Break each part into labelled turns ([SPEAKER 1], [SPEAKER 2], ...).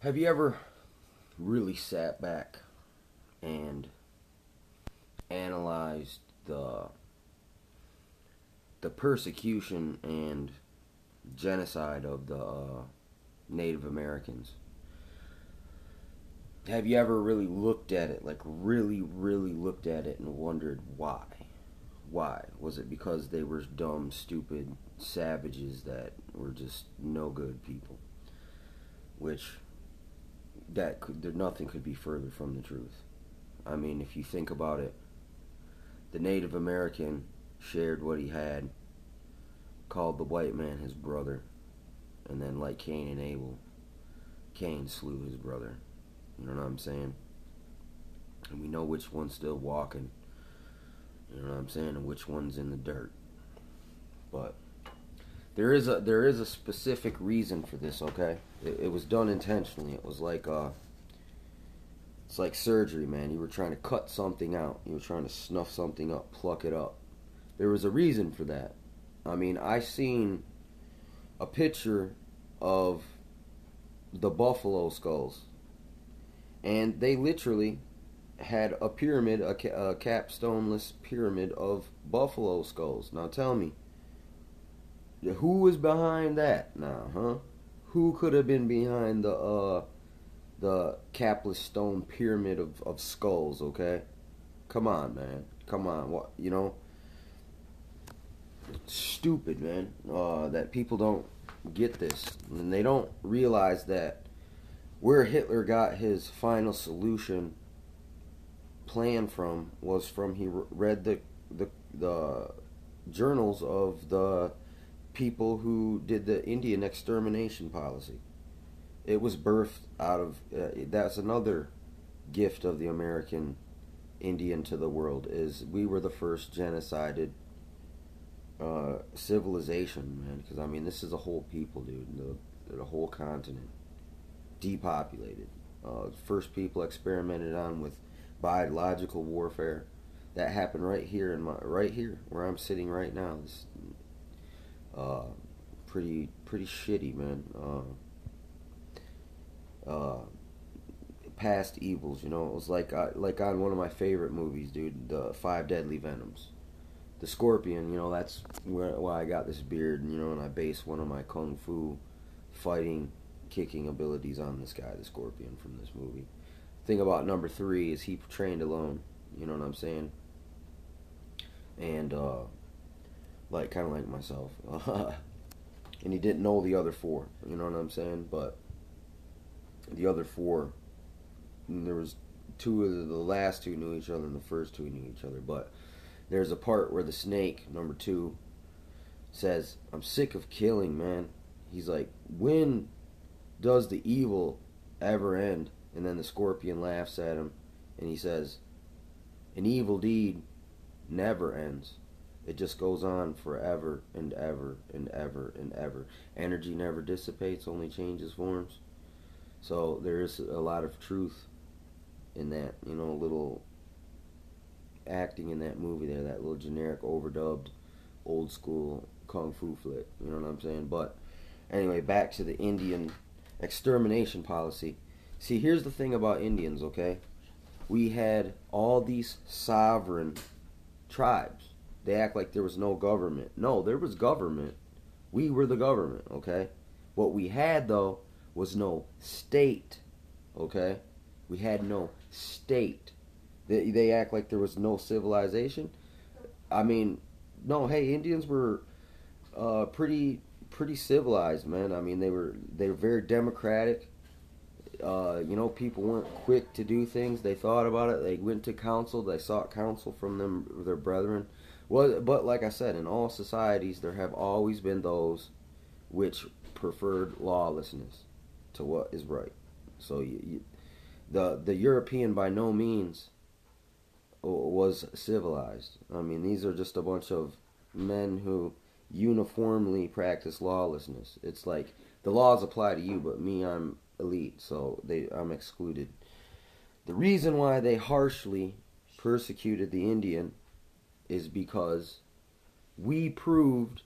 [SPEAKER 1] Have you ever really sat back and analyzed the persecution and genocide of the Native Americans? Have you ever really looked at it, like really, really looked at it and wondered why? Why? Was it because they were dumb, stupid savages that were just no good people? Which nothing could be further from the truth. I mean, if you think about it, the Native American shared what he had, called the white man his brother, and then like Cain and Abel, Cain slew his brother. You know what I'm saying? And we know which one's still walking. You know what I'm saying? And which one's in the dirt. But there is a specific reason for this. Okay, it was done intentionally. It was like it's like surgery, man. You were trying to cut something out. You were trying to snuff something up, pluck it up. There was a reason for that. I mean, I seen a picture of the buffalo skulls, and they literally had a pyramid, a capstoneless pyramid of buffalo skulls. Now tell me, who was behind that now, huh? Who could have been behind the capless stone pyramid of skulls, okay? Come on, man. Come on. What, you know? Stupid, man. That people don't get this. And they don't realize that where Hitler got his final solution plan from was from he read the journals of the people who did the Indian extermination policy. It was birthed out of that's another gift of the American Indian to the world, is we were the first genocided civilization, man. Because I mean, this is a whole people, dude. The whole continent depopulated. First people experimented on with biological warfare. That happened right here right here where I'm sitting right now. This pretty shitty, man. Past evils, you know. It was like on one of my favorite movies, dude, the Five Deadly Venoms. The Scorpion, you know, that's why I got this beard, you know, and I base one of my kung fu fighting, kicking abilities on this guy, the Scorpion, from this movie. Thing about number 3 is he trained alone, you know what I'm saying? And like kind of like myself. And he didn't know the other 4, you know what I'm saying? But the other 4, there was 2 of the last 2 knew each other and the first 2 knew each other. But there's a part where the snake, number 2, says, "I'm sick of killing, man." He's like, "When does the evil ever end?" And then the Scorpion laughs at him and he says, "An evil deed never ends. It just goes on forever and ever and ever and ever. Energy never dissipates, only changes forms." So there is a lot of truth in that, you know, little acting in that movie there, that little generic overdubbed old school kung fu flick, you know what I'm saying? But anyway, back to the Indian extermination policy. See, here's the thing about Indians, okay? We had all these sovereign tribes. They act like there was no government. No, there was government. We were the government, okay? What we had, though, was no state, okay? We had no state. They act like there was no civilization. I mean, no, hey, Indians were pretty civilized, man. I mean, they were very democratic. You know, people weren't quick to do things. They thought about it. They went to council. They sought counsel from their brethren. Well, but like I said, in all societies, there have always been those which preferred lawlessness to what is right. So the European by no means was civilized. I mean, these are just a bunch of men who uniformly practice lawlessness. It's like the laws apply to you, but me, I'm elite, so I'm excluded. The reason why they harshly persecuted the Indian is because we proved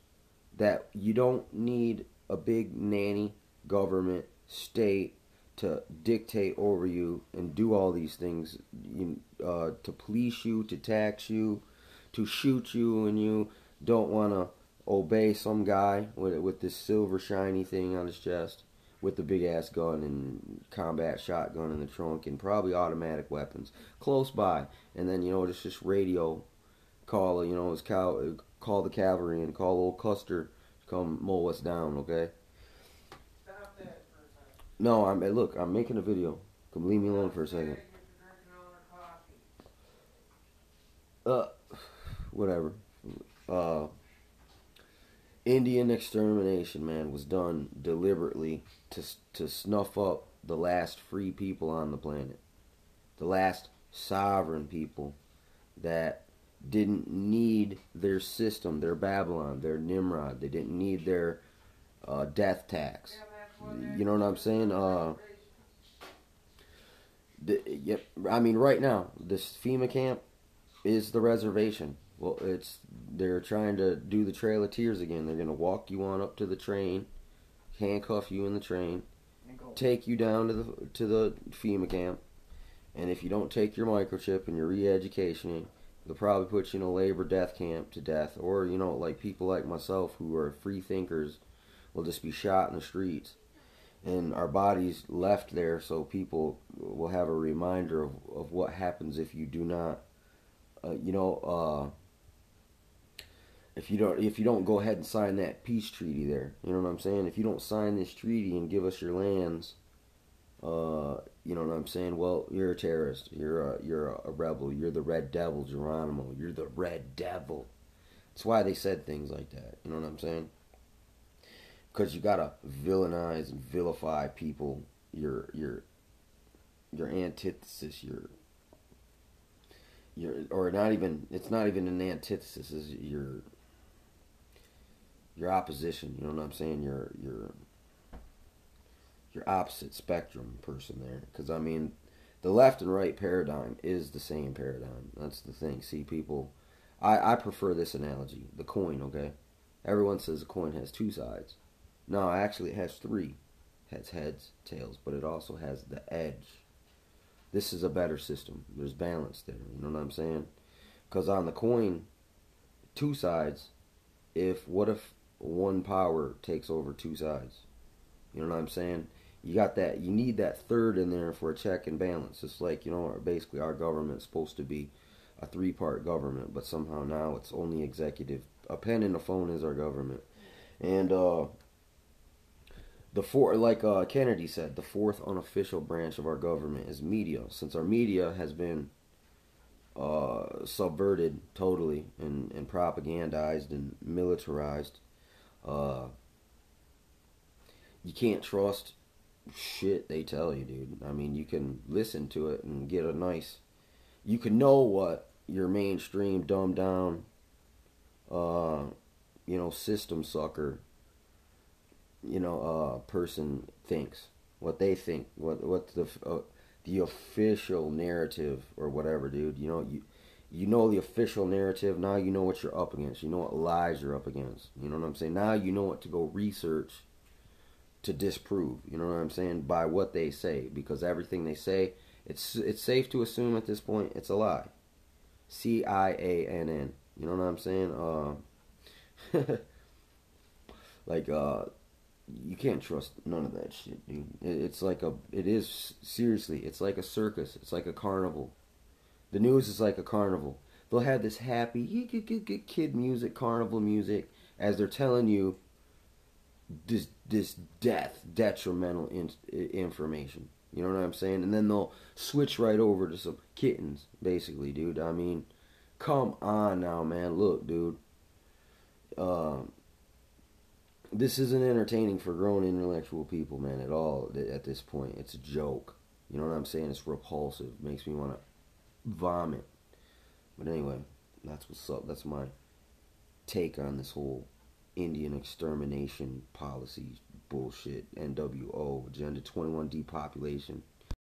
[SPEAKER 1] that you don't need a big nanny government state to dictate over you and do all these things, to police you, to tax you, to shoot you, and you don't want to obey some guy with this silver shiny thing on his chest with the big ass gun and combat shotgun in the trunk and probably automatic weapons close by, and then just radio call call the cavalry and call old Custer to come mow us down, okay?
[SPEAKER 2] Stop that for a second.
[SPEAKER 1] No, I'm making a video. Come leave me alone for a second. Whatever. Indian extermination, man, was done deliberately to snuff up the last free people on the planet, the last sovereign people that didn't need their system, their Babylon, their Nimrod. They didn't need their death tax. You know what I'm saying? Yep. I mean, right now, this FEMA camp is the reservation. Well, they're trying to do the Trail of Tears again. They're gonna walk you on up to the train, handcuff you in the train, take you down to the FEMA camp, and if you don't take your microchip and your re-education, they'll probably put you in a labor death camp to death, or like people like myself who are free thinkers will just be shot in the streets, and our bodies left there so people will have a reminder of what happens if you do not, if you don't go ahead and sign that peace treaty there. You know what I'm saying? If you don't sign this treaty and give us your lands, you know what I'm saying? Well, you're a terrorist. You're a rebel. You're the Red Devil, Geronimo. You're the Red Devil. That's why they said things like that. You know what I'm saying? Because you gotta villainize and vilify people. Your antithesis. Or not even. It's not even an antithesis. It's your opposition. You know what I'm saying? Your opposite spectrum person there. Because I mean, the left and right paradigm is the same paradigm. That's the thing. See, people, I prefer this analogy. The coin, okay? Everyone says a coin has two sides. No, actually it has three. It has heads, tails, but it also has the edge. This is a better system. There's balance there. You know what I'm saying? Because on the coin, two sides, what if one power takes over two sides? You know what I'm saying? You got that. You need that third in there for a check and balance. It's like, basically our government's supposed to be a three-part government, but somehow now it's only executive. A pen and a phone is our government. And like Kennedy said, the fourth unofficial branch of our government is media. Since our media has been subverted totally and propagandized and militarized, you can't trust shit they tell you, dude. I mean, you can listen to it and get you can know what your mainstream dumbed down, system sucker, person thinks, what they think, what the official narrative or whatever, dude. You know the official narrative. Now you know what you're up against. You know what lies you're up against. You know what I'm saying? Now you know what to go research to disprove. You know what I'm saying? By what they say, because everything they say, it's safe to assume at this point it's a lie. CIANN. You know what I'm saying? You can't trust none of that shit, dude. It's like it's like a circus. It's like a carnival. The news is like a carnival. They'll have this happy kid music, carnival music, as they're telling you this detrimental information. You know what I'm saying? And then they'll switch right over to some kittens, basically, dude. I mean, come on now, man. Look, dude. This isn't entertaining for grown intellectual people, man, at all. At this point, it's a joke. You know what I'm saying? It's repulsive. It makes me want to vomit. But anyway, that's what's up. That's my take on this whole Indian extermination policy bullshit. NWO, Agenda 21 depopulation.